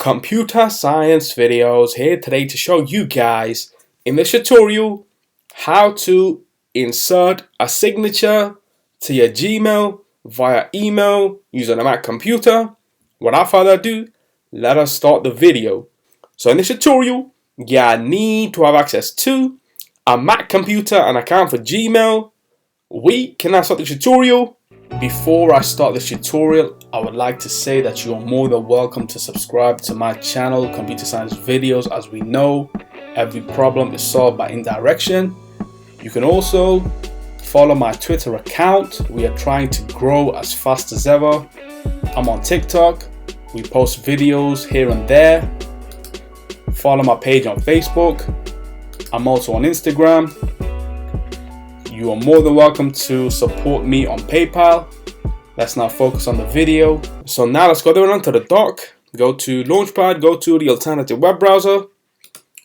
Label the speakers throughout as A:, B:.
A: Computer Science Videos here today to show you guys in this tutorial how to insert a signature to your Gmail via email using a Mac computer. Without further ado, let us start the video. So in this tutorial, you need to have access to a Mac computer, an account for Gmail. We can now start the tutorial. Before I start this tutorial, I would like to say that you are more than welcome to subscribe to my channel, Computer Science Videos. As we know, every problem is solved by indirection. You can also follow my Twitter account. We are trying to grow as fast as ever. I'm on TikTok. We post videos here and there. Follow my page on Facebook. I'm also on Instagram. You are more than welcome to support me on PayPal. Let's now focus on the video. So now let's go down onto the dock. Go to Launchpad, go to the alternative web browser,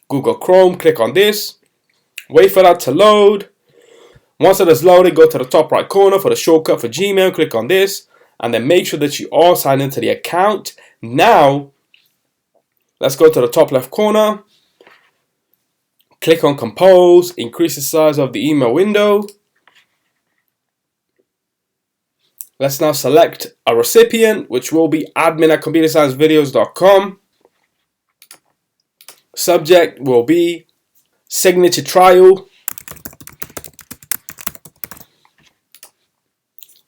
A: Google Chrome, click on this. Wait for that to load. Once it is loaded, go to the top right corner for the shortcut for Gmail, click on this, and then make sure that you are signed into the account. Now, let's go to the top left corner. Click on Compose, increase the size of the email window. Let's now select a recipient, which will be admin@computersciencevideos.com. Subject will be signature trial.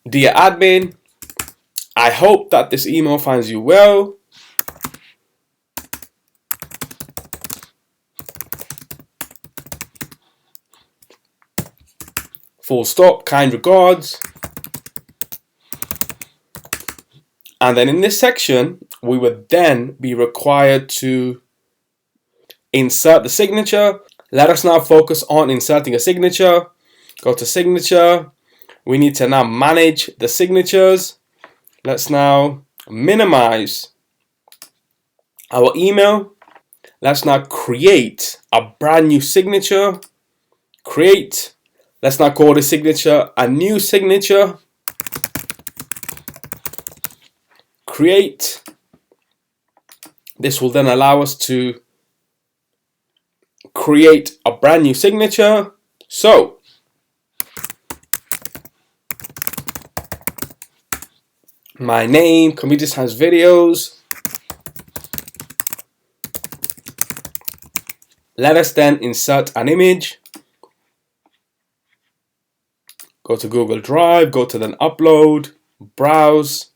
A: Dear admin, I hope that this email finds you well. Full stop, kind regards. And then in this section, we would then be required to insert the signature. Let us now focus on inserting a signature. Go to signature. We need to now manage the signatures. Let's now minimize our email. Let's now create a brand new signature. Create. Let's now call the signature a new signature. Create. This will then allow us to create a brand new signature. So, my name, Computer Science Videos. Let us then insert an image. Go to Google Drive, go to then upload, browse.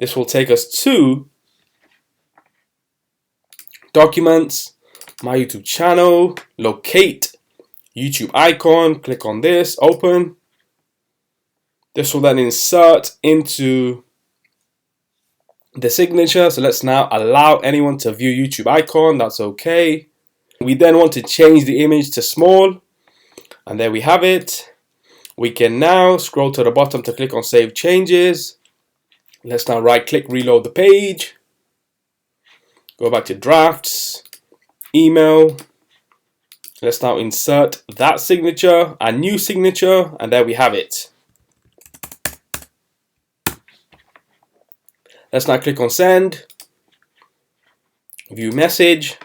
A: This will take us to documents, my YouTube channel, locate YouTube icon, click on this, open. This will then insert into the signature. So let's now allow anyone to view YouTube icon, that's okay. We then want to change the image to small, and there we have it. We can now scroll to the bottom to click on Save Changes. Let's now right click, reload the page. Go back to Drafts, Email. Let's now insert that signature, a new signature, and there we have it. Let's now click on Send. View message.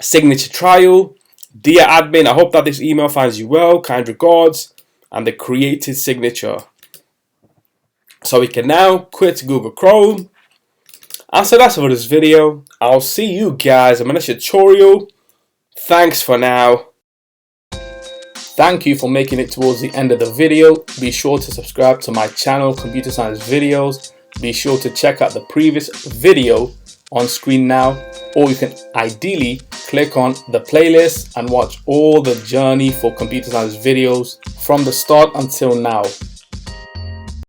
A: Signature trial. Dear admin, I hope that this email finds you well. Kind regards. And the created signature. So we can now quit Google Chrome. And so that's it for this video. I'll see you guys in my next tutorial. Thanks for now. Thank you for making it towards the end of the video. Be sure to subscribe to my channel, Computer Science Videos. Be sure to check out the previous video on screen now, or you can ideally click on the playlist and watch all the journey for Computer Science Videos from the start until now.